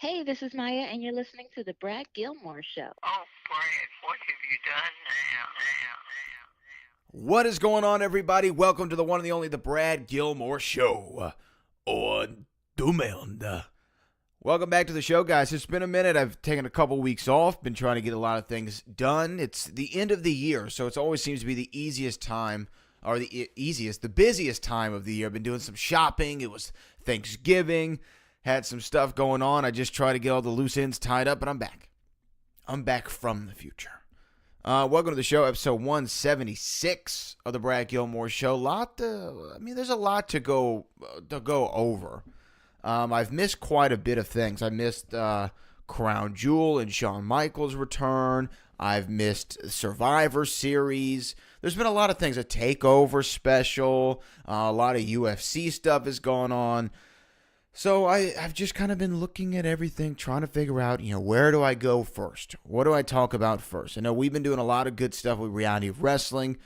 Hey, this is Maya, and you're listening to The Brad Gilmore Show. Oh, Brad, what have you done now? What is going on, everybody? Welcome to the one and the only The Brad Gilmore Show on demand. Welcome back to the show, guys. It's been a minute. I've taken a couple weeks off, been trying to get a lot of things done. It's the end of the year, so it always seems to be the easiest time, or the busiest time of the year. I've been doing some shopping. It was Thanksgiving, had some stuff going on. I just try to get all the loose ends tied up, but I'm back. I'm back from the future. Welcome to the show, episode 176 of the Brad Gilmore Show. There's a lot to go over. I've missed quite a bit of things. I missed Crown Jewel and Shawn Michaels' return. I've missed Survivor Series. There's been a lot of things. A Takeover special. A lot of UFC stuff has gone on. So I've just kind of been looking at everything, trying to figure out, where do I go first? What do I talk about first? I know we've been doing a lot of good stuff with reality of wrestling.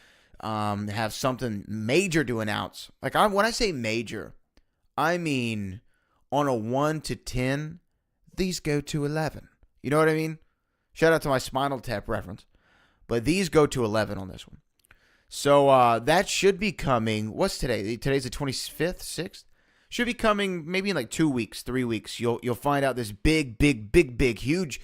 Have something major to announce. When I say major, I mean on a 1 to 10, these go to 11. You know what I mean? Shout out to my Spinal Tap reference. But these go to 11 on this one. So that should be coming. What's today? Today's the 25th, 6th? Should be coming maybe in like 2 weeks, 3 weeks. You'll find out this big, huge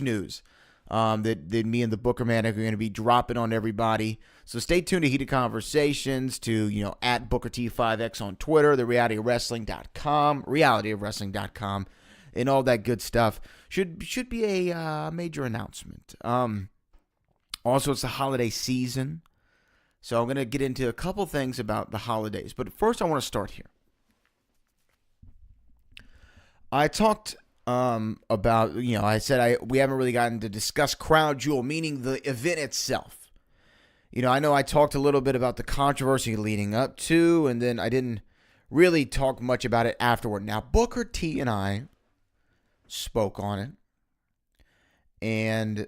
news that me and the Booker man are going to be dropping on everybody. So stay tuned to Heated Conversations, to at Booker T5X on Twitter, the realityofwrestling.com, and all that good stuff. Should be a major announcement. Also, it's the holiday season, so I'm going to get into a couple things about the holidays. But first, I want to start here. I talked about, I said we haven't really gotten to discuss Crown Jewel, meaning the event itself. I know I talked a little bit about the controversy leading up to, and then I didn't really talk much about it afterward. Now, Booker T and I spoke on it, and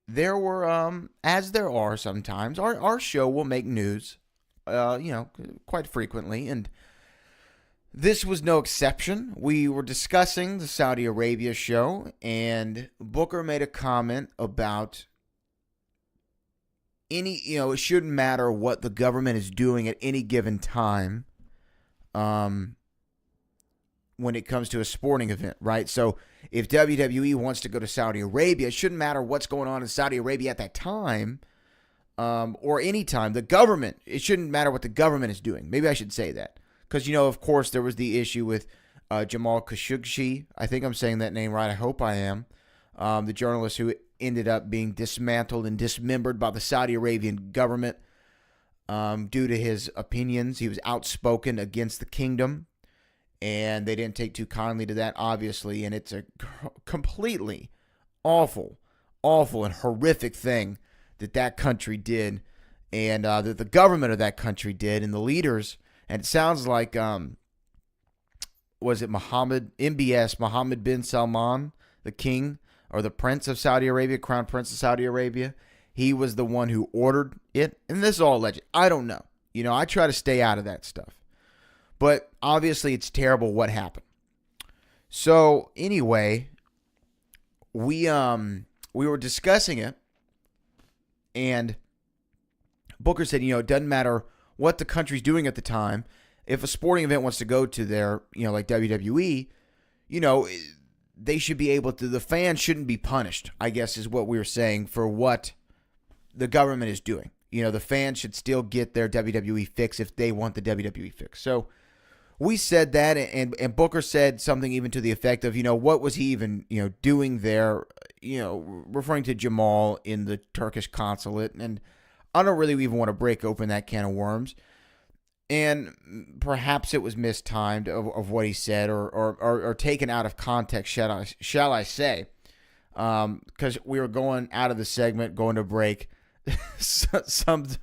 there were, as there are sometimes, our show will make news, quite frequently, and this was no exception. We were discussing the Saudi Arabia show, and Booker made a comment about it shouldn't matter what the government is doing at any given time when it comes to a sporting event, right? So if WWE wants to go to Saudi Arabia, it shouldn't matter what's going on in Saudi Arabia at that time or any time. It shouldn't matter what the government is doing. Maybe I should say that. Because, of course, there was the issue with Jamal Khashoggi. I think I'm saying that name right. I hope I am. The journalist who ended up being dismantled and dismembered by the Saudi Arabian government due to his opinions. He was outspoken against the kingdom, and they didn't take too kindly to that, obviously. And it's a completely awful, and horrific thing that country did, and that the government of that country did, and the leaders. And it sounds like, was it Mohammed bin Salman, the king or the prince of Saudi Arabia, crown prince of Saudi Arabia? He was the one who ordered it. And this is all alleged. I don't know. I try to stay out of that stuff. But obviously it's terrible what happened. So anyway, we were discussing it. And Booker said, it doesn't matter what the country's doing at the time. If a sporting event wants to go to their, like WWE, they should be able to, the fans shouldn't be punished, I guess is what we were saying, for what the government is doing. The fans should still get their WWE fix if they want the WWE fix. So we said that, and Booker said something even to the effect of, what was he even, doing there, referring to Jamal in the Turkish consulate. And I don't really even want to break open that can of worms. And perhaps it was mistimed of what he said or taken out of context, shall I say. Because we were going out of the segment, going to break. Sometimes,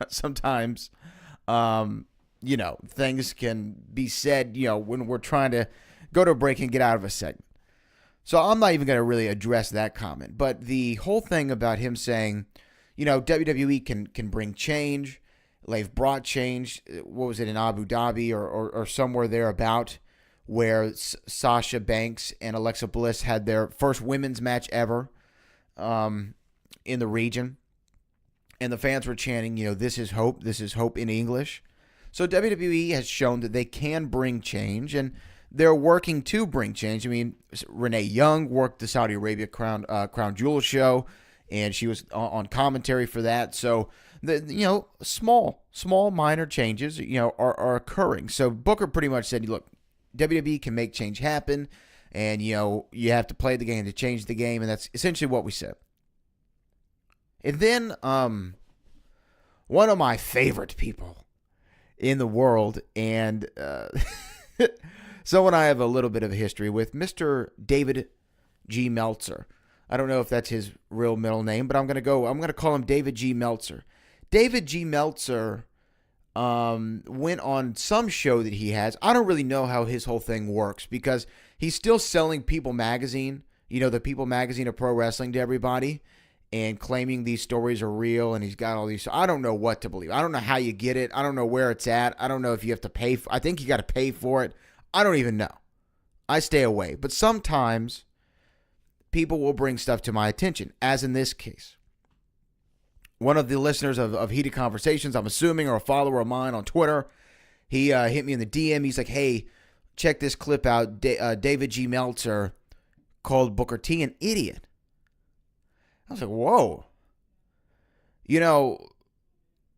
things can be said, when we're trying to go to a break and get out of a segment. So I'm not even going to really address that comment. But the whole thing about him saying, WWE can bring change. They've brought change. What was it, in Abu Dhabi or somewhere thereabout, where Sasha Banks and Alexa Bliss had their first women's match ever in the region. And the fans were chanting, this is hope in English. So WWE has shown that they can bring change, and they're working to bring change. I mean, Renee Young worked the Saudi Arabia Crown Jewel show, and she was on commentary for that. So, small minor changes, are occurring. So Booker pretty much said, look, WWE can make change happen, and, you have to play the game to change the game, and that's essentially what we said. And then one of my favorite people in the world, and someone I have a little bit of a history with, Mr. David G. Meltzer. I don't know if that's his real middle name, but I'm going to call him David G. Meltzer. David G. Meltzer went on some show that he has. I don't really know how his whole thing works because he's still selling People Magazine, the People Magazine of pro wrestling to everybody, and claiming these stories are real, and he's got all these. I don't know what to believe. I don't know how you get it. I don't know where it's at. I don't know if you have to pay. I think you got to pay for it. I don't even know. I stay away. But sometimes people will bring stuff to my attention, as in this case. One of the listeners of Heated Conversations, I'm assuming, or a follower of mine on Twitter, he hit me in the DM. He's like, hey, check this clip out. David G. Meltzer called Booker T an idiot. I was like, whoa.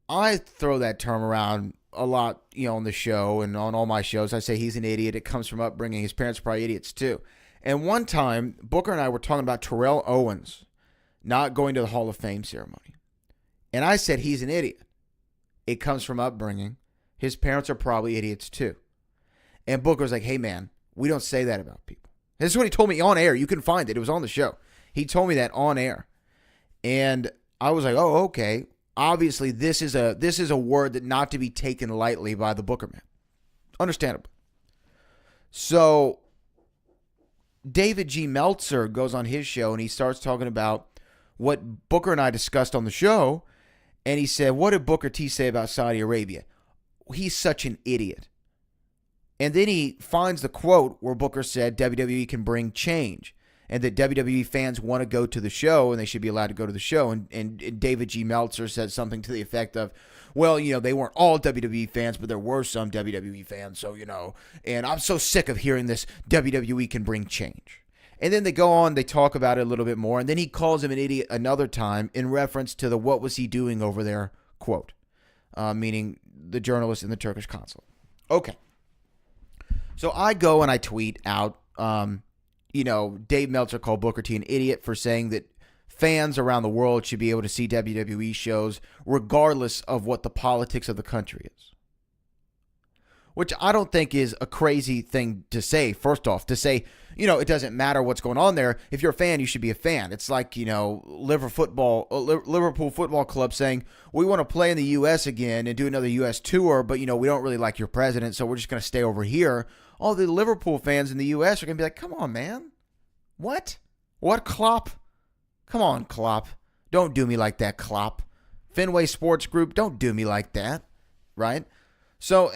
I throw that term around a lot, on the show and on all my shows. I say he's an idiot. It comes from upbringing. His parents are probably idiots too. And one time, Booker and I were talking about Terrell Owens not going to the Hall of Fame ceremony. And I said he's an idiot. It comes from upbringing. His parents are probably idiots too. And Booker's like, hey man, we don't say that about people. This is what he told me on air. You can find it. It was on the show. He told me that on air. And I was like, oh, okay. Obviously, this is a word that not to be taken lightly by the Booker man. Understandable. So David G. Meltzer goes on his show and he starts talking about what Booker and I discussed on the show. And he said, what did Booker T say about Saudi Arabia? He's such an idiot. And then he finds the quote where Booker said WWE can bring change, and that WWE fans want to go to the show and they should be allowed to go to the show. And David G. Meltzer said something to the effect of, well, they weren't all WWE fans, but there were some WWE fans. So, and I'm so sick of hearing this WWE can bring change. And then they go on, they talk about it a little bit more. And then he calls him an idiot another time in reference to the what was he doing over there quote, meaning the journalist in the Turkish consulate. Okay. So I go and I tweet out, Dave Meltzer called Booker T an idiot for saying that fans around the world should be able to see WWE shows regardless of what the politics of the country is. Which I don't think is a crazy thing to say, first off. To say, it doesn't matter what's going on there. If you're a fan, you should be a fan. It's like, Liverpool Football Club saying, we want to play in the U.S. again and do another U.S. tour, but, we don't really like your president, so we're just going to stay over here. All the Liverpool fans in the U.S. are going to be like, come on, man. What? What, Klopp? Come on, Klopp. Don't do me like that, Klopp. Fenway Sports Group, don't do me like that, right? So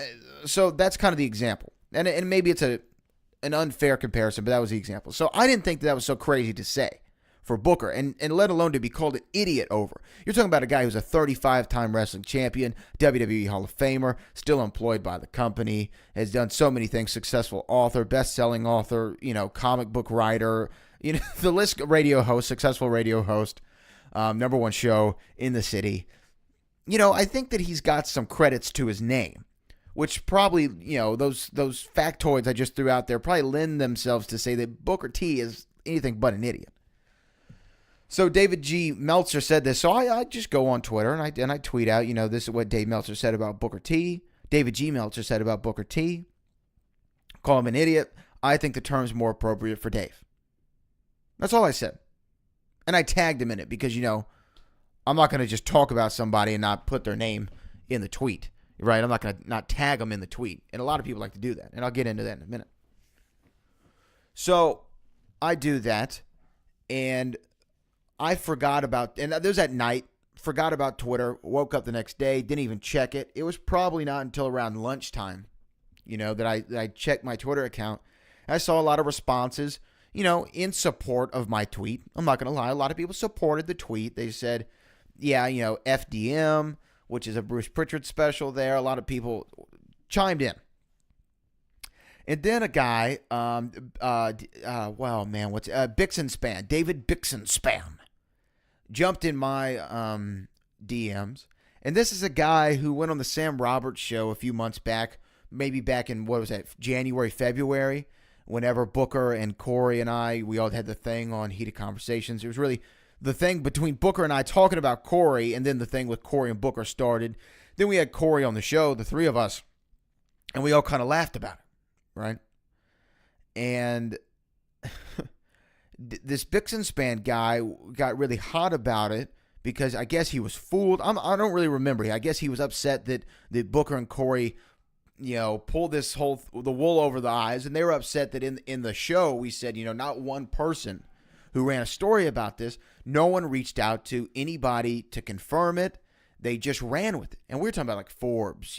that's kind of the example. And maybe it's an unfair comparison, but that was the example. So I didn't think that was so crazy to say for Booker, and let alone to be called an idiot over. You're talking about a guy who's a 35-time wrestling champion, WWE Hall of Famer, still employed by the company, has done so many things, successful author, best-selling author, comic book writer, the list, radio host, successful radio host, number one show in the city. I think that he's got some credits to his name, which probably, those factoids I just threw out there probably lend themselves to say that Booker T is anything but an idiot. So David G. Meltzer said this. So I just go on Twitter and I tweet out, this is what Dave Meltzer said about Booker T. David G. Meltzer said about Booker T. Call him an idiot. I think the term's more appropriate for Dave. That's all I said. And I tagged him in it because, I'm not going to just talk about somebody and not put their name in the tweet, right? I'm not going to not tag them in the tweet. And a lot of people like to do that. And I'll get into that in a minute. So I do that. And I forgot about, and that was at night, forgot about Twitter, woke up the next day, didn't even check it. It was probably not until around lunchtime, that I checked my Twitter account. I saw a lot of responses, in support of my tweet. I'm not going to lie. A lot of people supported the tweet. They said, yeah, FDM, which is a Bruce Pritchard special there. A lot of people chimed in. And then a guy, Bixenspan, David Bixenspan, jumped in my DMs. And this is a guy who went on the Sam Roberts show a few months back, maybe back in, January, February, whenever Booker and Corey and we all had the thing on Heated Conversations. It was really the thing between Booker and I talking about Corey, and then the thing with Corey and Booker started. Then we had Corey on the show, the three of us, and we all kind of laughed about it. Right? And this Bixenspan guy got really hot about it because I guess he was fooled. I don't really remember. I guess he was upset that Booker and Corey, pulled the wool over the eyes, and they were upset that in the show we said, not one person who ran a story about this, no one reached out to anybody to confirm it. They just ran with it. And we were talking about like Forbes,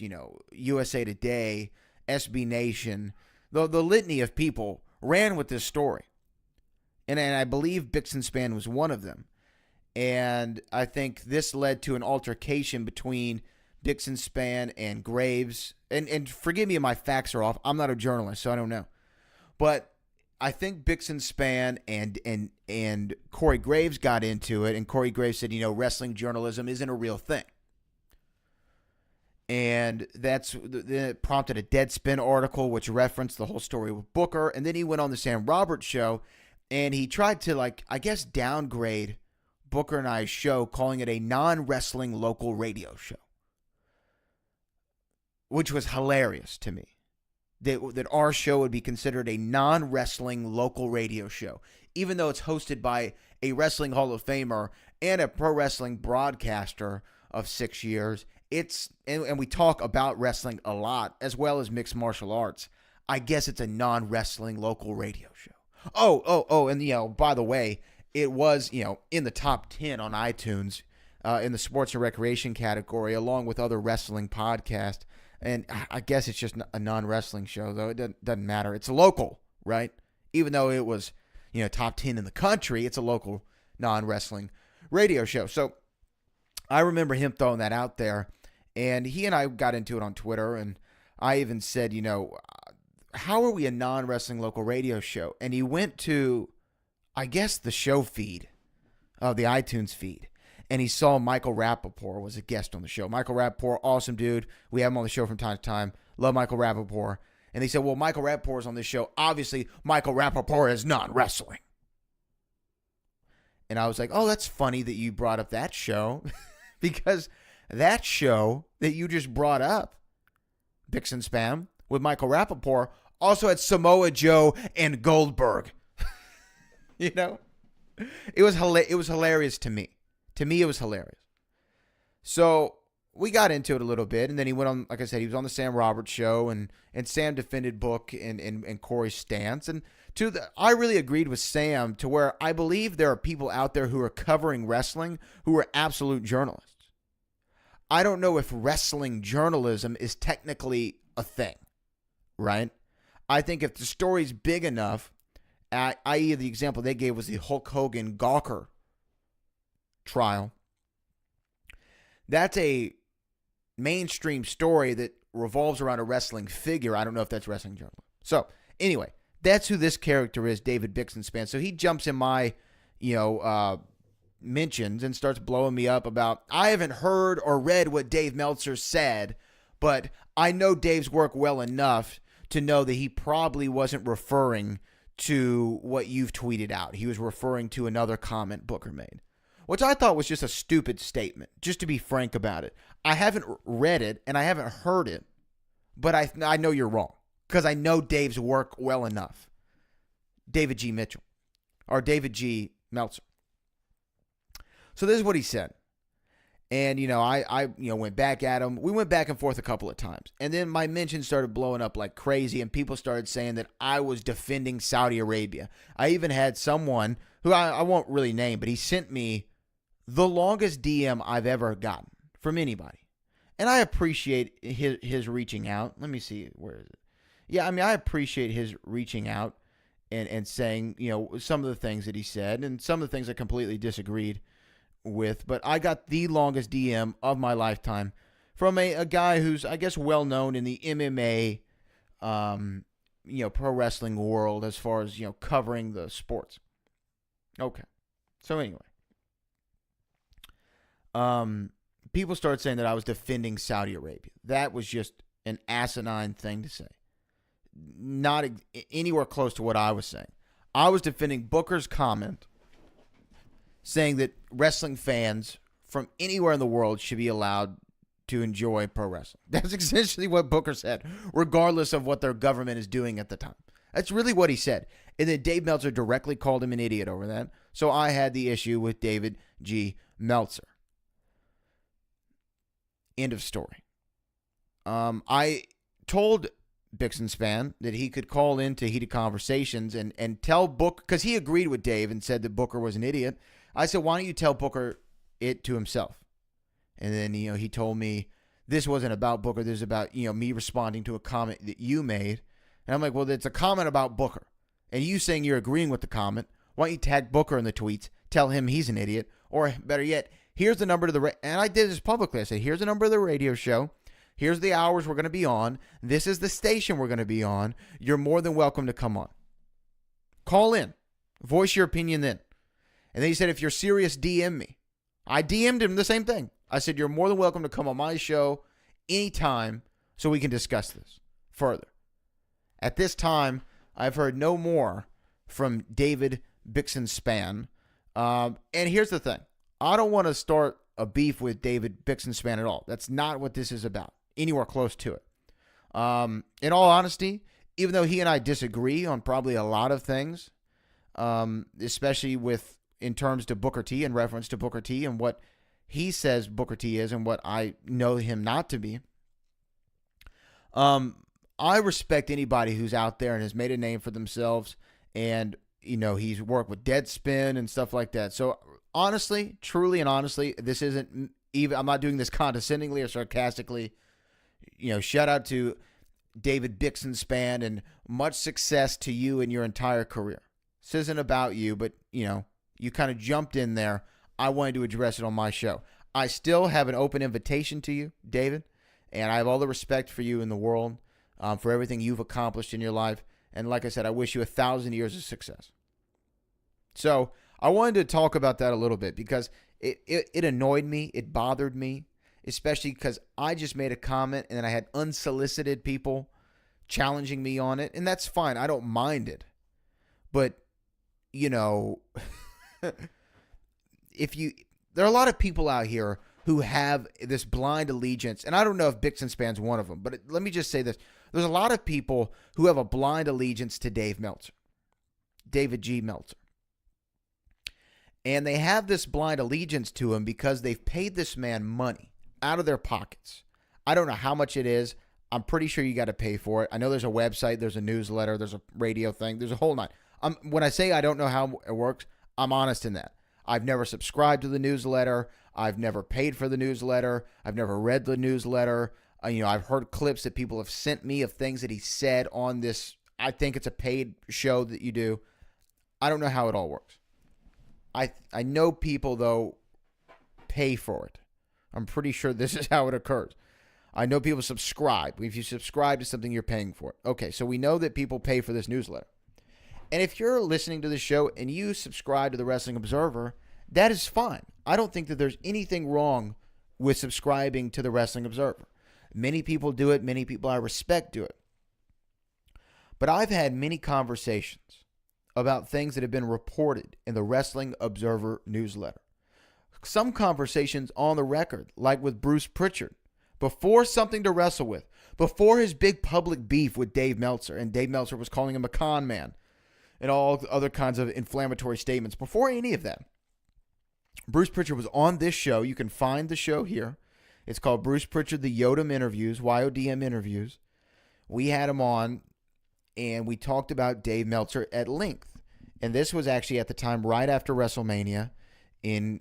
USA Today, SB Nation, the litany of people ran with this story. And I believe Bixenspan was one of them. And I think this led to an altercation between Bixenspan and Graves. And forgive me if my facts are off. I'm not a journalist, so I don't know. But I think Bixenspan and Corey Graves got into it. And Corey Graves said, wrestling journalism isn't a real thing. And that prompted a Deadspin article, which referenced the whole story with Booker. And then he went on the Sam Roberts show, and he tried to, downgrade Booker and I's show, calling it a non-wrestling local radio show, which was hilarious to me. That our show would be considered a non-wrestling local radio show, even though it's hosted by a Wrestling Hall of Famer and a pro wrestling broadcaster of 6 years. And we talk about wrestling a lot, as well as mixed martial arts. I guess it's a non-wrestling local radio show. And by the way, it was, in the top 10 on iTunes in the sports and recreation category, along with other wrestling podcasts. And I guess it's just a non-wrestling show, though. It doesn't matter. It's local, right? Even though it was, top 10 in the country, it's a local non-wrestling radio show. So I remember him throwing that out there. And he and I got into it on Twitter, and I even said, how are we a non-wrestling local radio show? And he went to, I guess, the show feed, the iTunes feed, and he saw Michael Rappaport was a guest on the show. Michael Rappaport, awesome dude. We have him on the show from time to time. Love Michael Rappaport. And they said, well, Michael Rappaport is on this show. Obviously, Michael Rappaport is non-wrestling. And I was like, oh, that's funny that you brought up that show because that show that you just brought up, Bixenspan, with Michael Rappaport, also had Samoa Joe and Goldberg. It was hilarious to me. To me, it was hilarious. So we got into it a little bit, and then he went on, like I said, he was on the Sam Roberts show, and Sam defended Book and Corey's stance. And I really agreed with Sam to where I believe there are people out there who are covering wrestling who are absolute journalists. I don't know if wrestling journalism is technically a thing, right? I think if the story's big enough, i.e. the example they gave was the Hulk Hogan Gawker trial, that's a mainstream story that revolves around a wrestling figure. I don't know if that's wrestling journalism. So anyway, that's who this character is, David Bixenspan. So he jumps in my, mentions and starts blowing me up about, I haven't heard or read what Dave Meltzer said, but I know Dave's work well enough to know that he probably wasn't referring to what you've tweeted out. He was referring to another comment Booker made, which I thought was just a stupid statement, just to be frank about it. I haven't read it and I haven't heard it, but I know you're wrong because I know Dave's work well enough. David G. Mitchell or David G. Meltzer. So this is what he said. And, I went back at him. We went back and forth a couple of times. And then my mentions started blowing up like crazy, and people started saying that I was defending Saudi Arabia. I even had someone who I won't really name, but he sent me the longest DM I've ever gotten from anybody. And I appreciate his reaching out. Let me see. Where is it? Yeah, I appreciate his reaching out and saying, some of the things that he said and some of the things I completely disagreed with. But I got the longest DM of my lifetime from a guy who's, I guess, well known in the MMA, pro wrestling world as far as, covering the sports. Okay. So anyway, people started saying that I was defending Saudi Arabia. That was just an asinine thing to say. Not anywhere close to what I was saying. I was defending Booker's comment saying that wrestling fans from anywhere in the world should be allowed to enjoy pro wrestling. That's essentially what Booker said, regardless of what their government is doing at the time. That's really what he said. And then Dave Meltzer directly called him an idiot over that. So I had the issue with David G. Meltzer. End of story. I told Bixenspan that he could call into Heated Conversations and tell Booker, because he agreed with Dave and said that Booker was an idiot. I said, why don't you tell Booker it to himself? And then, he told me this wasn't about Booker. This is about, me responding to a comment that you made. And I'm like, well, it's a comment about Booker. And you saying you're agreeing with the comment. Why don't you tag Booker in the tweets? Tell him he's an idiot. Or better yet, here's the number to the and I did this publicly. I said, here's the number of the radio show. Here's the hours we're going to be on. This is the station we're going to be on. You're more than welcome to come on. Call in. Voice your opinion then. And then he said, if you're serious, DM me. I DM'd him the same thing. I said, you're more than welcome to come on my show anytime so we can discuss this further. At this time, I've heard no more from David Bixenspan. And here's the thing. I don't want to start a beef with David Bixenspan at all. That's not what this is about. Anywhere close to it. In all honesty, even though he and I disagree on probably a lot of things, especially in terms to Booker T, in reference to Booker T and what he says Booker T is and what I know him not to be. I respect anybody who's out there and has made a name for themselves, and he's worked with Deadspin and stuff like that. So honestly, truly and honestly, this isn't even, I'm not doing this condescendingly or sarcastically. Shout out to David Bixenspan and much success to you in your entire career. This isn't about you, but you kind of jumped in there. I wanted to address it on my show. I still have an open invitation to you, David, and I have all the respect for you in the world, for everything you've accomplished in your life. And like I said, I wish you 1,000 years of success. So I wanted to talk about that a little bit because it annoyed me. It bothered me, especially because I just made a comment and then I had unsolicited people challenging me on it. And that's fine. I don't mind it. But, there are a lot of people out here who have this blind allegiance, and I don't know if Bixenspan's one of them, but let me just say this. There's a lot of people who have a blind allegiance to Dave Meltzer, David G. Meltzer. And they have this blind allegiance to him because they've paid this man money out of their pockets. I don't know how much it is. I'm pretty sure you got to pay for it. I know there's a website, there's a newsletter, there's a radio thing, there's a whole nine. When I say I don't know how it works, I'm honest in that. I've never subscribed to the newsletter. I've never paid for the newsletter. I've never read the newsletter. I've heard clips that people have sent me of things that he said on this. I think it's a paid show that you do. I don't know how it all works. I know people, though, pay for it. I'm pretty sure this is how it occurs. I know people subscribe. If you subscribe to something, you're paying for it. Okay, so we know that people pay for this newsletter. And if you're listening to the show and you subscribe to the Wrestling Observer, that is fine. I don't think that there's anything wrong with subscribing to the Wrestling Observer. Many people do it. Many people I respect do it. But I've had many conversations about things that have been reported in the Wrestling Observer newsletter. Some conversations on the record, like with Bruce Pritchard, before Something to Wrestle With, before his big public beef with Dave Meltzer, and Dave Meltzer was calling him a con man, and all other kinds of inflammatory statements. Before any of that, Bruce Pritchard was on this show. You can find the show here. It's called Bruce Pritchard, the Yodem Interviews, YODM Interviews. We had him on, and we talked about Dave Meltzer at length. And this was actually at the time right after WrestleMania in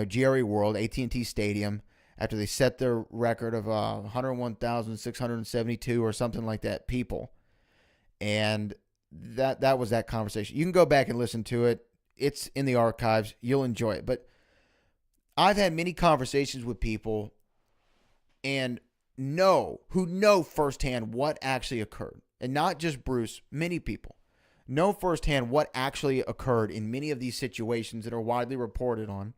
Jerry World, AT&T Stadium, after they set their record of 101,672 or something like that people. And that was that conversation. You can go back and listen to it. It's in the archives. You'll enjoy it. But I've had many conversations with people and who know firsthand what actually occurred. And not just Bruce, many people know firsthand what actually occurred in many of these situations that are widely reported on.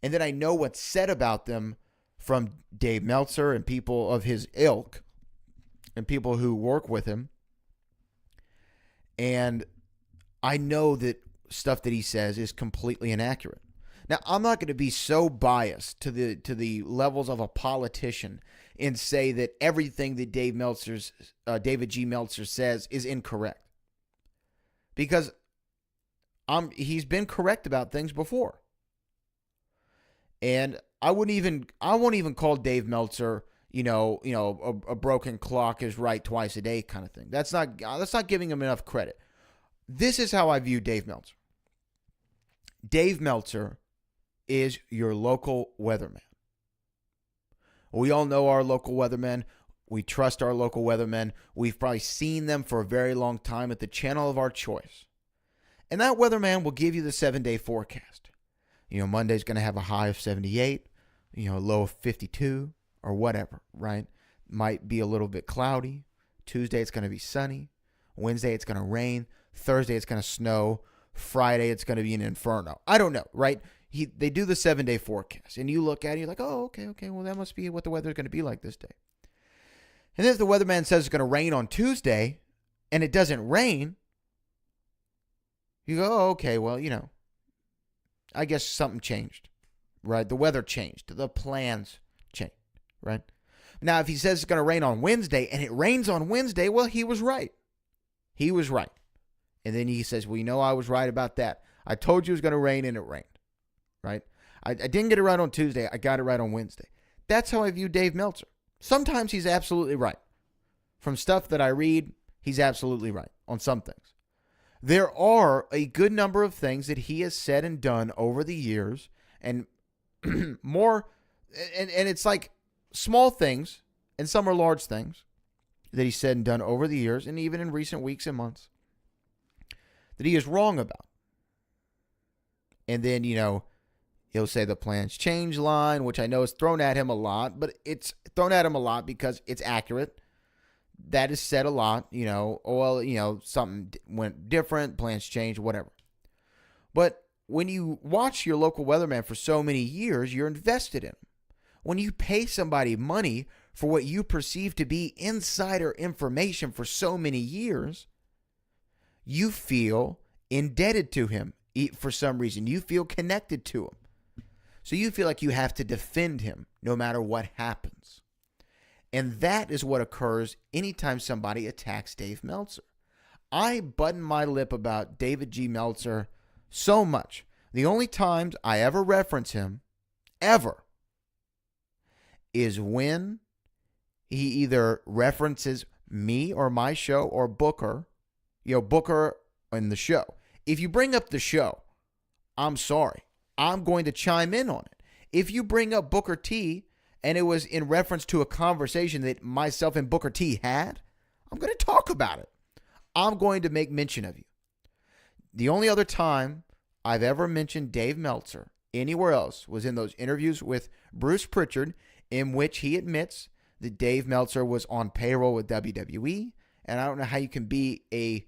And then I know what's said about them from Dave Meltzer and people of his ilk and people who work with him. And I know that stuff that he says is completely inaccurate. Now, I'm not going to be so biased to the levels of a politician and say that everything that David G. Meltzer says is incorrect. Because he's been correct about things before. And I won't even call Dave Meltzer, a broken clock is right twice a day kind of thing. That's not giving him enough credit. This is how I view Dave Meltzer. Dave Meltzer is your local weatherman. We all know our local weathermen. We trust our local weathermen. We've probably seen them for a very long time at the channel of our choice. And that weatherman will give you the 7-day forecast. Monday's going to have a high of 78, a low of 52 or whatever, right? Might be a little bit cloudy. Tuesday, it's going to be sunny. Wednesday, it's going to rain. Thursday, it's going to snow. Friday, it's going to be an inferno. I don't know, right? They do the 7-day forecast, and you look at it, you're like, oh, okay, well, that must be what the weather's going to be like this day. And then if the weatherman says it's going to rain on Tuesday, and it doesn't rain, you go, oh, okay, well, I guess something changed, right? The weather changed. The plans changed, right? Now, if he says it's going to rain on Wednesday, and it rains on Wednesday, well, he was right. He was right. And then he says, well, I was right about that. I told you it was going to rain, and it rained. Right? I didn't get it right on Tuesday. I got it right on Wednesday. That's how I view Dave Meltzer. Sometimes he's absolutely right. From stuff that I read, he's absolutely right on some things. There are a good number of things that he has said and done over the years, and more, and it's like small things, and some are large things that he said and done over the years, and even in recent weeks and months, that he is wrong about. And then, he'll say the plans change line, which I know is thrown at him a lot, but it's thrown at him a lot because it's accurate. That is said a lot, something went different, plans changed, whatever. But when you watch your local weatherman for so many years, you're invested in him. When you pay somebody money for what you perceive to be insider information for so many years, you feel indebted to him for some reason. You feel connected to him. So you feel like you have to defend him no matter what happens. And that is what occurs anytime somebody attacks Dave Meltzer. I button my lip about David G. Meltzer so much. The only times I ever reference him, ever, is when he either references me or my show or Booker, Booker in the show. If you bring up the show, I'm sorry. I'm going to chime in on it. If you bring up Booker T and it was in reference to a conversation that myself and Booker T had, I'm going to talk about it. I'm going to make mention of you. The only other time I've ever mentioned Dave Meltzer anywhere else was in those interviews with Bruce Pritchard, in which he admits that Dave Meltzer was on payroll with WWE. And I don't know how you can be a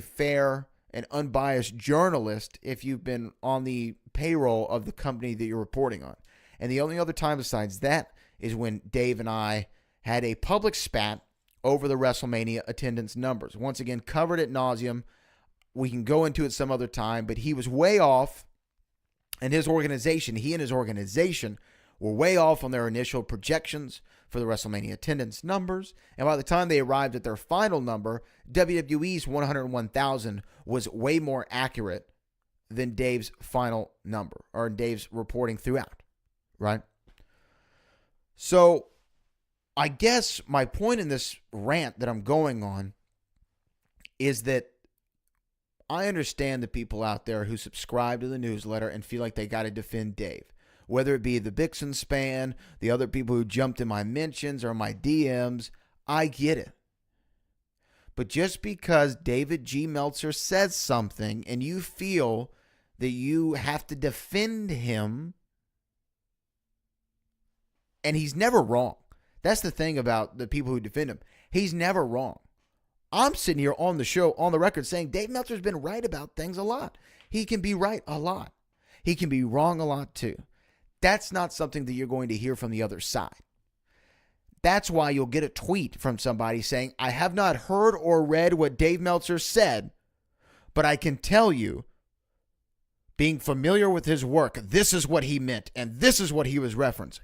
fair and unbiased journalist if you've been on the payroll of the company that you're reporting on. And the only other time besides that is when Dave and I had a public spat over the WrestleMania attendance numbers. Once again, covered ad nauseum. We can go into it some other time, but he was way off, and he and his organization were way off on their initial projections for the WrestleMania attendance numbers. And by the time they arrived at their final number, WWE's 101,000 was way more accurate than Dave's final number, or Dave's reporting throughout, right? So I guess my point in this rant that I'm going on is that I understand the people out there who subscribe to the newsletter and feel like they got to defend Dave. Whether it be the Bixen span, the other people who jumped in my mentions or my DMs, I get it. But just because David G. Meltzer says something and you feel that you have to defend him, and he's never wrong. That's the thing about the people who defend him. He's never wrong. I'm sitting here on the show, on the record, saying Dave Meltzer's been right about things a lot. He can be right a lot. He can be wrong a lot too. That's not something that you're going to hear from the other side. That's why you'll get a tweet from somebody saying, I have not heard or read what Dave Meltzer said, but I can tell you, being familiar with his work, this is what he meant, and this is what he was referencing.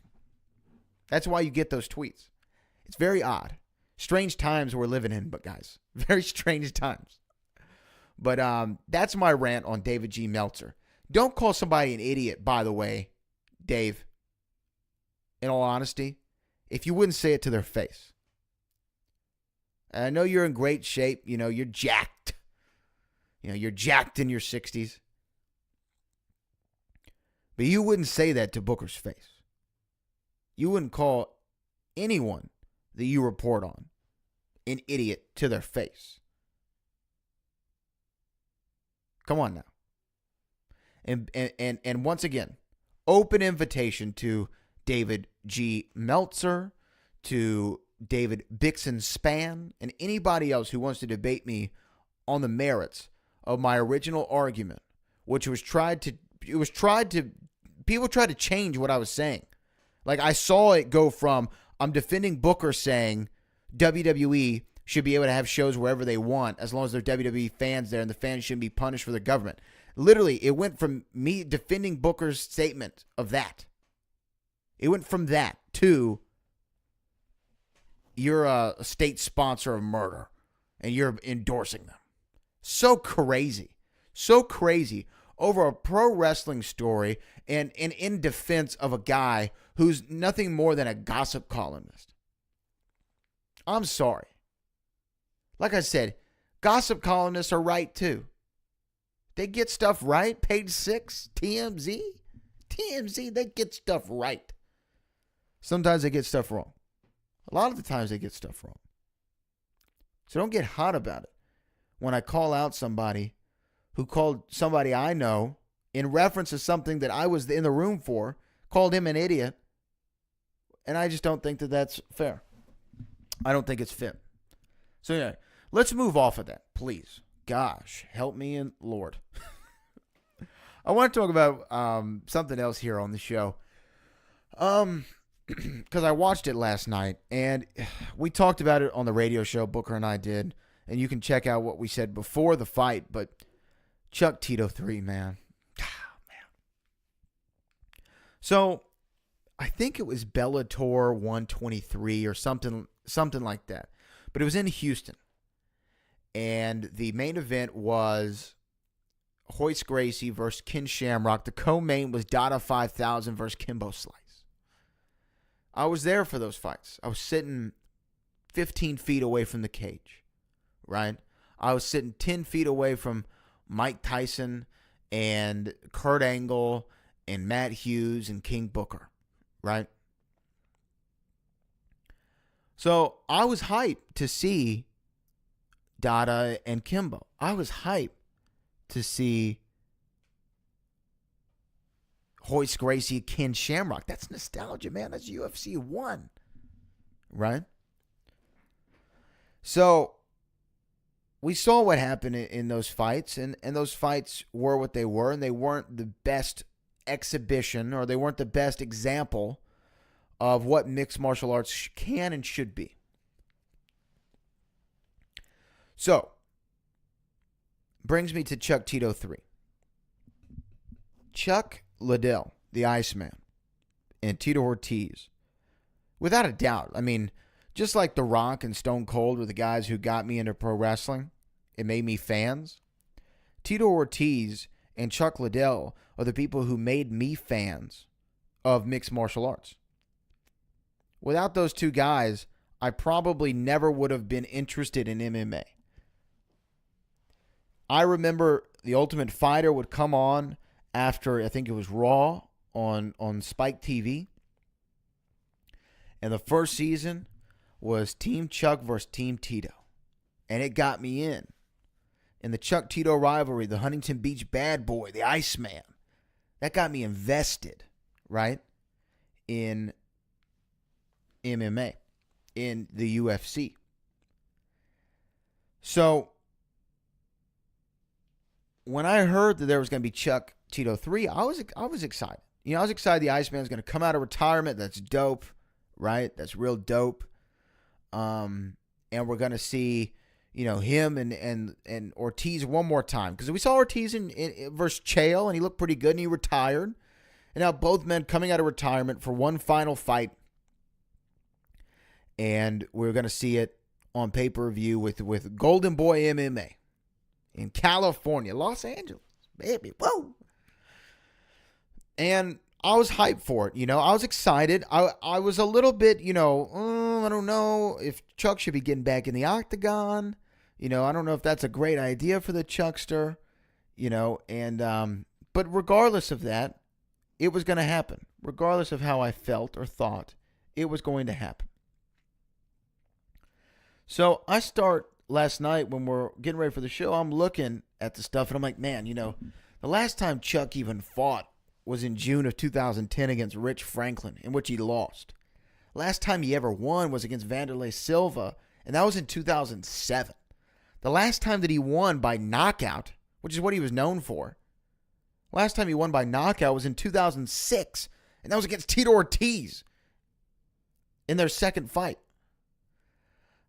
That's why you get those tweets. It's very odd. Strange times we're living in, but guys, very strange times. But that's my rant on David G. Meltzer. Don't call somebody an idiot, by the way, Dave. In all honesty, if you wouldn't say it to their face. And I know you're in great shape. You know, you're jacked. You know, you're jacked in your 60s. But you wouldn't say that to Booker's face. You wouldn't call anyone that you report on an idiot to their face. Come on now. And once again, open invitation to David G. Meltzer, to David Bixen Span, and anybody else who wants to debate me on the merits of my original argument, which was people tried to change what I was saying. Like, I saw it go from, I'm defending Booker saying WWE should be able to have shows wherever they want as long as there are WWE fans there and the fans shouldn't be punished for the government. Literally, it went from me defending Booker's statement of that. It went from that to, you're a state sponsor of murder and you're endorsing them. So crazy. So crazy over a pro wrestling story and in defense of a guy who's nothing more than a gossip columnist. I'm sorry. Like I said, gossip columnists are right too. They get stuff right. Page 6, TMZ, they get stuff right. Sometimes they get stuff wrong. A lot of the times they get stuff wrong. So don't get hot about it when I call out somebody who called somebody I know in reference to something that I was in the room for, called him an idiot, and I just don't think that that's fair. I don't think it's fit. So anyway, let's move off of that, please. Gosh, help me and Lord. I want to talk about something else here on the show. Because I watched it last night, and we talked about it on the radio show, Booker and I did, and you can check out what we said before the fight, but Chuck Tito 3, man. So, I think it was Bellator 123 or something like that, but it was in Houston, and the main event was Royce Gracie versus Ken Shamrock. The co-main was Dada 5000 versus Kimbo Slice. I was there for those fights. I was sitting 15 feet away from the cage, right? I was sitting 10 feet away from Mike Tyson and Kurt Angle and Matt Hughes and King Booker, right? So I was hyped to see Dada and Kimbo. I was hyped to see Royce Gracie, Ken Shamrock. That's nostalgia, man. That's UFC 1, right? So we saw what happened in those fights, and those fights were what they were, and they weren't the best exhibition, or they weren't the best example of what mixed martial arts can and should be. So, brings me to Chuck Tito 3. Chuck Liddell, the Iceman, and Tito Ortiz, without a doubt. I mean, just like The Rock and Stone Cold were the guys who got me into pro wrestling, it made me fans. Tito Ortiz and Chuck Liddell are the people who made me fans of mixed martial arts. Without those two guys, I probably never would have been interested in MMA. I remember The Ultimate Fighter would come on after, I think it was Raw on Spike TV. And the first season was Team Chuck versus Team Tito. and it got me in the Chuck Tito rivalry, the Huntington Beach bad boy, the Iceman. That got me invested, right, in MMA, in the UFC. So when I heard that there was going to be Chuck Tito 3, I was excited. I was excited the Iceman was going to come out of retirement. That's dope, right? That's real dope. And we're going to see, him and Ortiz one more time. Because we saw Ortiz in versus Chael, and he looked pretty good, and he retired. And now both men coming out of retirement for one final fight. And we're going to see it on pay-per-view with Golden Boy MMA in California, Los Angeles, baby. Whoa. And I was hyped for it. I was excited. I was a little bit, I don't know if Chuck should be getting back in the octagon. I don't know if that's a great idea for the Chuckster, but regardless of that, it was going to happen. Regardless of how I felt or thought, it was going to happen. So I start last night when we're getting ready for the show, I'm looking at the stuff and I'm like, man, the last time Chuck even fought was in June of 2010 against Rich Franklin, in which he lost. Last time he ever won was against Vanderlei Silva, and that was in 2007. The last time that he won by knockout, which is what he was known for, last time he won by knockout was in 2006, and that was against Tito Ortiz in their second fight.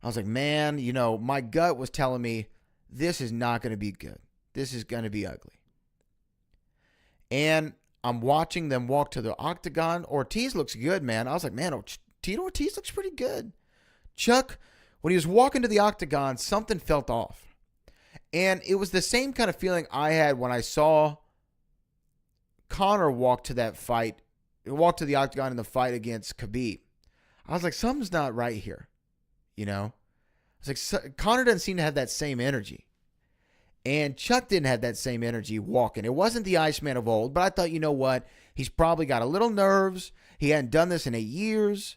I was like, man, my gut was telling me this is not going to be good. This is going to be ugly. And I'm watching them walk to the octagon. Ortiz looks good, man. I was like, man, Tito Ortiz looks pretty good. Chuck, when he was walking to the octagon, something felt off. And it was the same kind of feeling I had when I saw Conor walk to that fight, walk to the octagon in the fight against Khabib. I was like, something's not right here. I was like, Conor doesn't seem to have that same energy. And Chuck didn't have that same energy walking. It wasn't the Iceman of old, but I thought, you know what? He's probably got a little nerves. He hadn't done this in 8 years.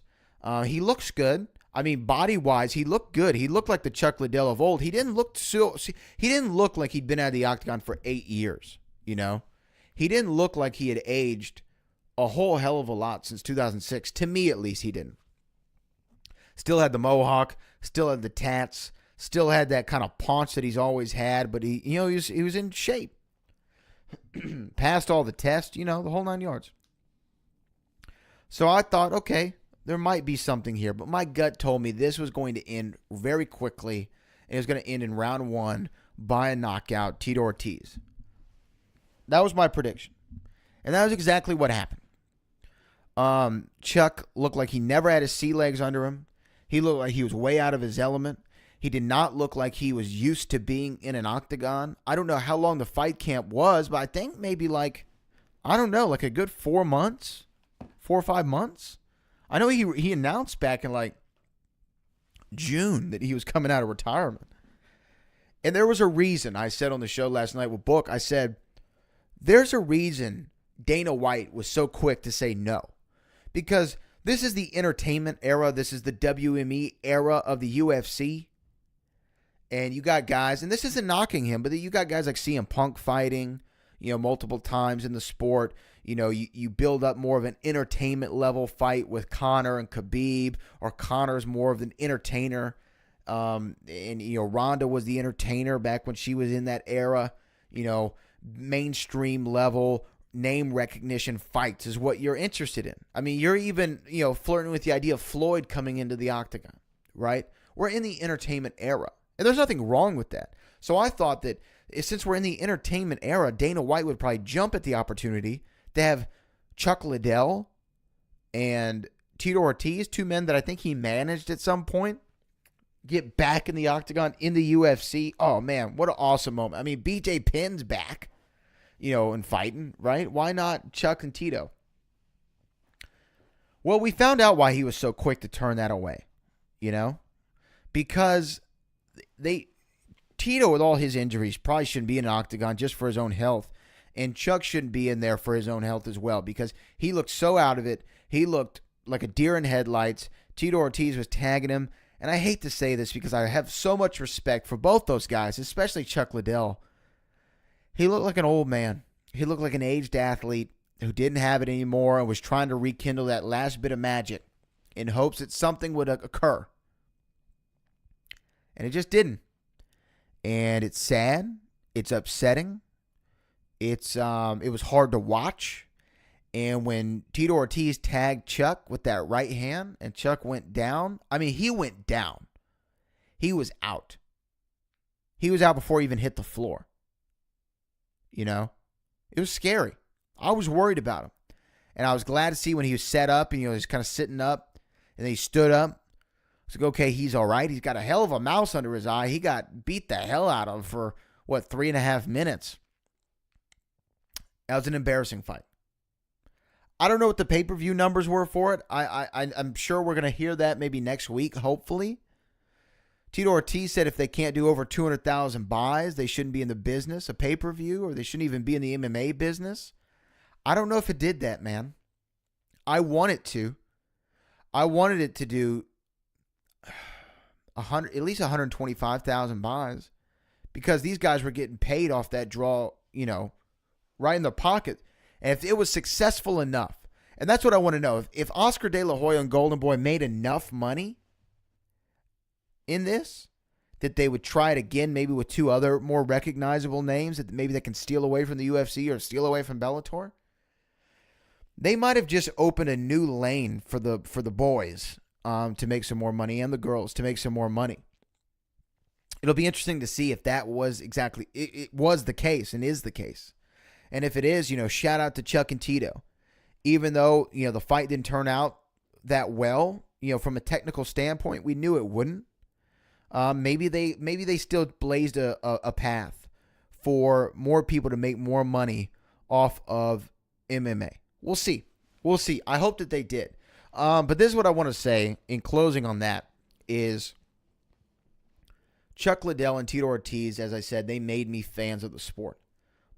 He looks good. I mean, body-wise, he looked good. He looked like the Chuck Liddell of old. He didn't look like he'd been out of the octagon for 8 years, He didn't look like he had aged a whole hell of a lot since 2006. To me, at least, he didn't. Still had the mohawk, still had the tats, still had that kind of paunch that he's always had, but he was in shape. Passed all the tests, the whole 9 yards. So I thought, okay, there might be something here, but my gut told me this was going to end very quickly, and it was going to end in round 1 by a knockout, Tito Ortiz. That was my prediction, and that was exactly what happened. Chuck looked like he never had his sea legs under him. He looked like he was way out of his element. He did not look like he was used to being in an octagon. I don't know how long the fight camp was, but I think maybe like a good 4 months, 4 or 5 months. I know he announced back in like June that he was coming out of retirement. And there was a reason. I said on the show last night with Book, I said, there's a reason Dana White was so quick to say no. Because this is the entertainment era. This is the WME era of the UFC. And you got guys, and this isn't knocking him, but you got guys like CM Punk fighting, multiple times in the sport. You build up more of an entertainment level fight with Conor and Khabib, or Conor's more of an entertainer. And Ronda was the entertainer back when she was in that era. Mainstream level name recognition fights is what you're interested in. I mean, you're even, flirting with the idea of Floyd coming into the octagon, right? We're in the entertainment era, and there's nothing wrong with that. So I thought that since we're in the entertainment era, Dana White would probably jump at the opportunity to have Chuck Liddell and Tito Ortiz, 2 men that I think he managed at some point, get back in the octagon in the UFC. Oh, man, what an awesome moment. I mean, BJ Penn's back. And fighting, right? Why not Chuck and Tito? Well, we found out why he was so quick to turn that away, because Tito, with all his injuries, probably shouldn't be in an octagon just for his own health, and Chuck shouldn't be in there for his own health as well, because he looked so out of it. He looked like a deer in headlights. Tito Ortiz was tagging him, And I hate to say this because I have so much respect for both those guys, especially Chuck Liddell. He looked like an old man. He looked like an aged athlete who didn't have it anymore and was trying to rekindle that last bit of magic in hopes that something would occur. And it just didn't. And it's sad. It's upsetting. It was hard to watch. And when Tito Ortiz tagged Chuck with that right hand and Chuck went down, I mean, he went down. He was out. He was out before he even hit the floor. You know, it was scary. I was worried about him. And I was glad to see when he was set up and, he was kind of sitting up and then he stood up. I was like, okay, he's all right. He's got a hell of a mouse under his eye. He got beat the hell out of for, 3.5 minutes. That was an embarrassing fight. I don't know what the pay-per-view numbers were for it. I'm sure we're going to hear that maybe next week, hopefully. Tito Ortiz said if they can't do over 200,000 buys, they shouldn't be in the business of pay-per-view, or they shouldn't even be in the MMA business. I don't know if it did that, man. I want it to. I wanted it to do at least 125,000 buys, because these guys were getting paid off that draw, right in their pocket. And if it was successful enough, and that's what I want to know, if Oscar De La Hoya and Golden Boy made enough money in this, that they would try it again, maybe with 2 other more recognizable names that maybe they can steal away from the UFC or steal away from Bellator. They might have just opened a new lane for the boys to make some more money, and the girls to make some more money. It'll be interesting to see if that was exactly it was the case and is the case. And if it is, shout out to Chuck and Tito. Even though, the fight didn't turn out that well, from a technical standpoint, we knew it wouldn't. Maybe they still blazed a path for more people to make more money off of MMA. We'll see. I hope that they did. But this is what I want to say in closing on that is Chuck Liddell and Tito Ortiz, as I said, they made me fans of the sport.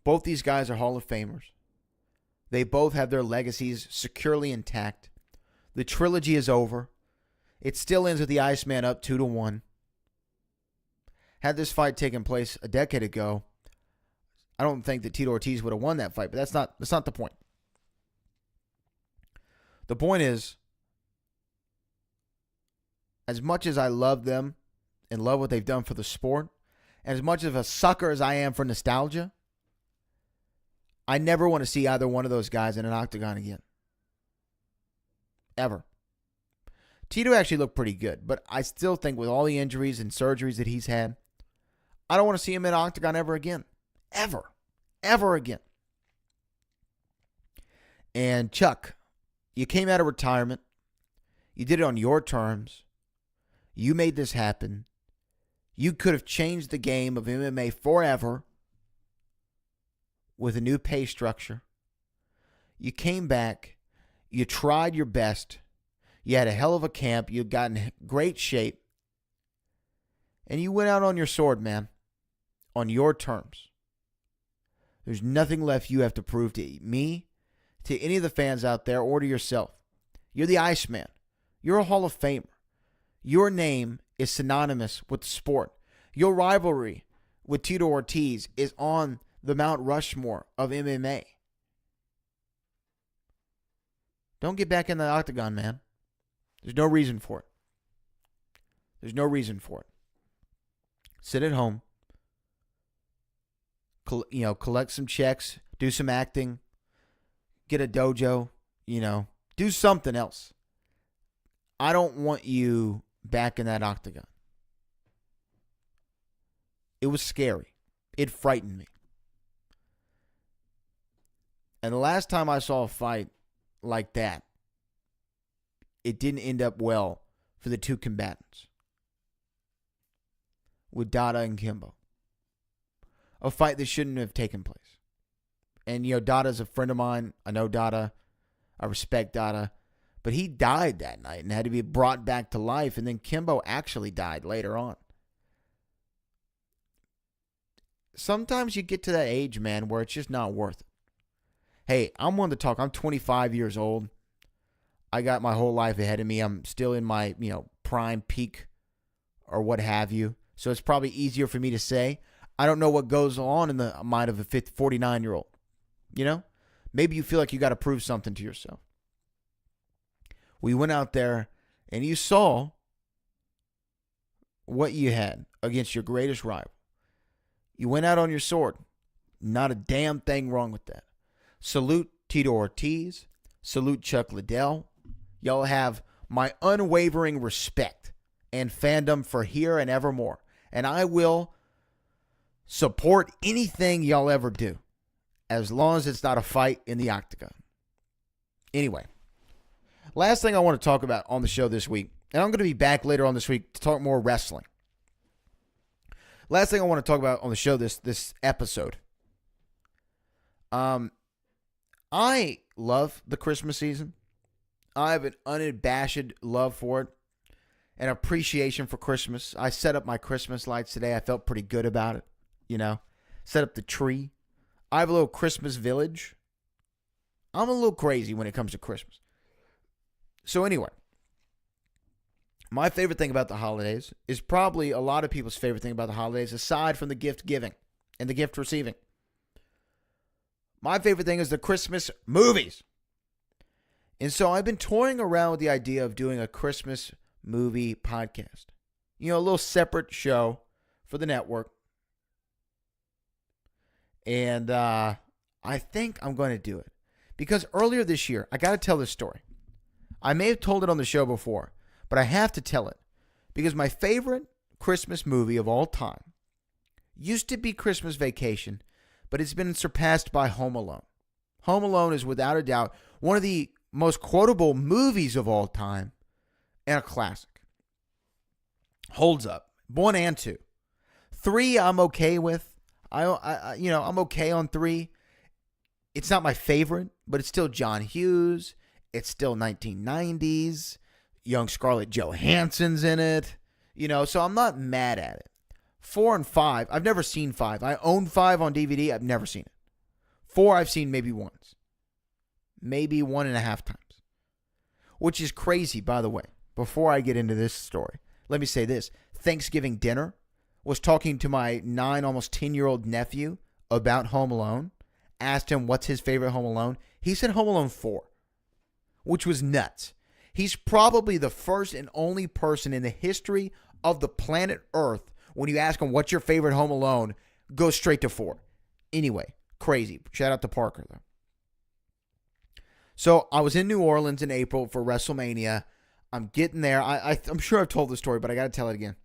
Both these guys are Hall of Famers. They both have their legacies securely intact. The trilogy is over. It still ends with the Iceman up 2-1. Had this fight taken place a decade ago, I don't think that Tito Ortiz would have won that fight, but that's not the point. The point is, as much as I love them and love what they've done for the sport, and as much of a sucker as I am for nostalgia, I never want to see either one of those guys in an octagon again. Ever. Tito actually looked pretty good, but I still think with all the injuries and surgeries that he's had, I don't want to see him in an octagon ever again. Ever. Ever again. And Chuck, you came out of retirement. You did it on your terms. You made this happen. You could have changed the game of MMA forever with a new pay structure. You came back. You tried your best. You had a hell of a camp. You got in great shape. And you went out on your sword, man. On your terms. There's nothing left you have to prove to me, to any of the fans out there, or to yourself. You're the Iceman. You're a Hall of Famer. Your name is synonymous with the sport. Your rivalry with Tito Ortiz is on the Mount Rushmore of MMA. Don't get back in the octagon, man. There's no reason for it. There's no reason for it. Sit at home. Collect some checks. Do some acting. Get a dojo. Do something else. I don't want you back in that octagon. It was scary. It frightened me. And the last time I saw a fight like that, it didn't end up well for the two combatants. With Dada and Kimbo. A fight that shouldn't have taken place. And, Dada's a friend of mine. I know Dada. I respect Dada. But he died that night and had to be brought back to life. And then Kimbo actually died later on. Sometimes you get to that age, man, where it's just not worth it. Hey, I'm one to talk. I'm 25 years old. I got my whole life ahead of me. I'm still in my, prime peak or what have you. So it's probably easier for me to say. I don't know what goes on in the mind of a 49-year-old. You know? Maybe you feel like you got to prove something to yourself. We went out there and you saw what you had against your greatest rival. You went out on your sword. Not a damn thing wrong with that. Salute Tito Ortiz. Salute Chuck Liddell. Y'all have my unwavering respect and fandom for here and evermore. And I will support anything y'all ever do, as long as it's not a fight in the octagon. Anyway, last thing I want to talk about on the show this week, and I'm going to be back later on this week to talk more wrestling. Last thing I want to talk about on the show this episode. I love the Christmas season. I have an unabashed love for it, an appreciation for Christmas. I set up my Christmas lights today. I felt pretty good about it, you know. Set up the tree. I have a little Christmas village. I'm a little crazy when it comes to Christmas. So anyway, my favorite thing about the holidays is probably a lot of people's favorite thing about the holidays, aside from the gift giving and the gift receiving. My favorite thing is the Christmas movies. And so I've been toying around with the idea of doing a Christmas movie podcast. You know, a little separate show for the network. And I think I'm going to do it. Because earlier this year, I got to tell this story. I may have told it on the show before, but I have to tell it. Because my favorite Christmas movie of all time used to be Christmas Vacation, but it's been surpassed by Home Alone. Home Alone is without a doubt one of the most quotable movies of all time and a classic. Holds up. 1 and 2. 3 I'm okay with. I'm okay on 3. It's not my favorite, but it's still John Hughes. It's still 1990s. Young Scarlett Johansson's in it. You know, so I'm not mad at it. 4 and 5, I've never seen 5. I own 5 on DVD. I've never seen it. 4 I've seen maybe once. Maybe 1.5 times. Which is crazy, by the way. Before I get into this story, let me say this. Thanksgiving dinner, was talking to my 9, almost 10-year-old nephew about Home Alone. Asked him what's his favorite Home Alone. He said Home Alone 4, which was nuts. He's probably the first and only person in the history of the planet Earth, when you ask him what's your favorite Home Alone, goes straight to 4. Anyway, crazy. Shout out to Parker, though. So I was in New Orleans in April for WrestleMania. I'm getting there. I'm sure I've told the story, but I got to tell it again.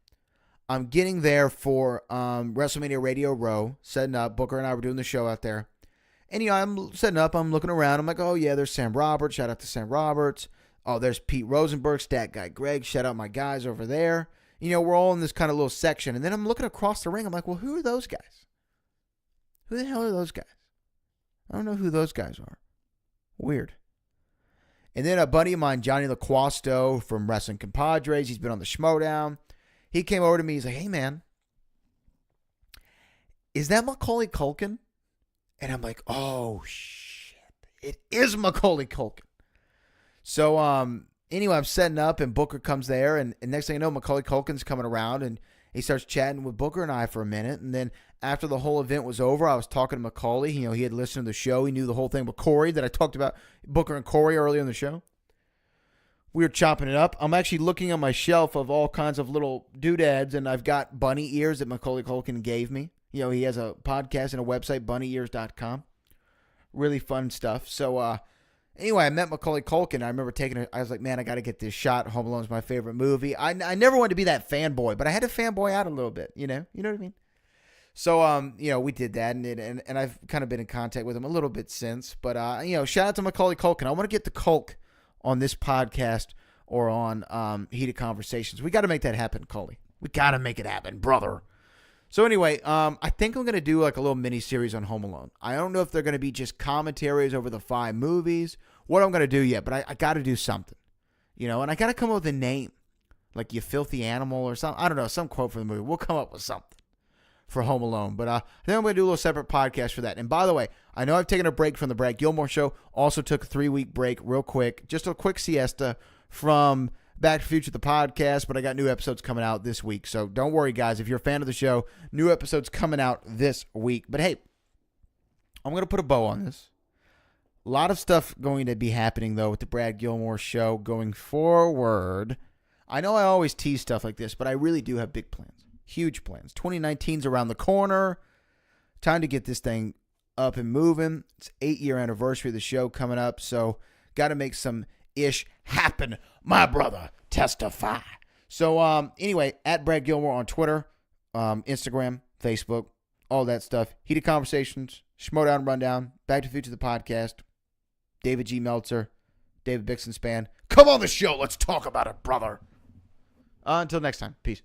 I'm getting there for WrestleMania Radio Row, setting up. Booker and I were doing the show out there. And, you know, I'm setting up. I'm looking around. I'm like, oh, yeah, there's Sam Roberts. Shout out to Sam Roberts. Oh, there's Pete Rosenberg, Stat Guy Greg. Shout out my guys over there. You know, we're all in this kind of little section. And then I'm looking across the ring. I'm like, well, who are those guys? Who the hell are those guys? I don't know who those guys are. Weird. And then a buddy of mine, Johnny LaQuasto from Wrestling Compadres, he's been on the Schmodown. He came over to me. He's like, hey, man, is that Macaulay Culkin? And I'm like, oh, shit. It is Macaulay Culkin. So, anyway, I'm setting up, and Booker comes there. And next thing you know, Macaulay Culkin's coming around, and he starts chatting with Booker and I for a minute. And then after the whole event was over, I was talking to Macaulay. You know, he had listened to the show. He knew the whole thing with Corey that I talked about, Booker and Corey, earlier in the show. We were chopping it up. I'm actually looking on my shelf of all kinds of little doodads, and I've got bunny ears that Macaulay Culkin gave me. You know, he has a podcast and a website, bunnyears.com. Really fun stuff. So, anyway, I met Macaulay Culkin. I remember I was like, man, I got to get this shot. Home Alone's my favorite movie. I never wanted to be that fanboy, but I had to fanboy out a little bit, you know? You know what I mean? So, you know, we did that, and I've kind of been in contact with him a little bit since. But, you know, shout out to Macaulay Culkin. I want to get the Culk on this podcast or on Heated Conversations. We got to make that happen, Cully. We got to make it happen, brother. So anyway, I think I'm going to do like a little mini-series on Home Alone. I don't know if they're going to be just commentaries over the 5 movies, what I'm going to do yet, but I got to do something. You know, and I got to come up with a name, like You Filthy Animal or something. I don't know, some quote from the movie. We'll come up with something for Home Alone. But I think I'm going to do a little separate podcast for that. And by the way, I know I've taken a break from the Brad Gilmore Show. Also took a 3-week break real quick. Just a quick siesta from Back to the Future, the podcast, but I got new episodes coming out this week. So don't worry, guys. If you're a fan of the show, new episodes coming out this week. But hey, I'm going to put a bow on this. A lot of stuff going to be happening, though, with the Brad Gilmore show going forward. I know I always tease stuff like this, but I really do have big plans. Huge plans. 2019's around the corner. Time to get this thing up and moving. It's 8-year anniversary of the show coming up, so got to make some ish happen. My brother, testify. So anyway, at Brad Gilmore on Twitter, Instagram, Facebook, all that stuff. Heated Conversations, Schmodown Rundown, Back to the Future, the podcast. David G. Meltzer, David Bixenspan. Come on the show. Let's talk about it, brother. Until next time. Peace.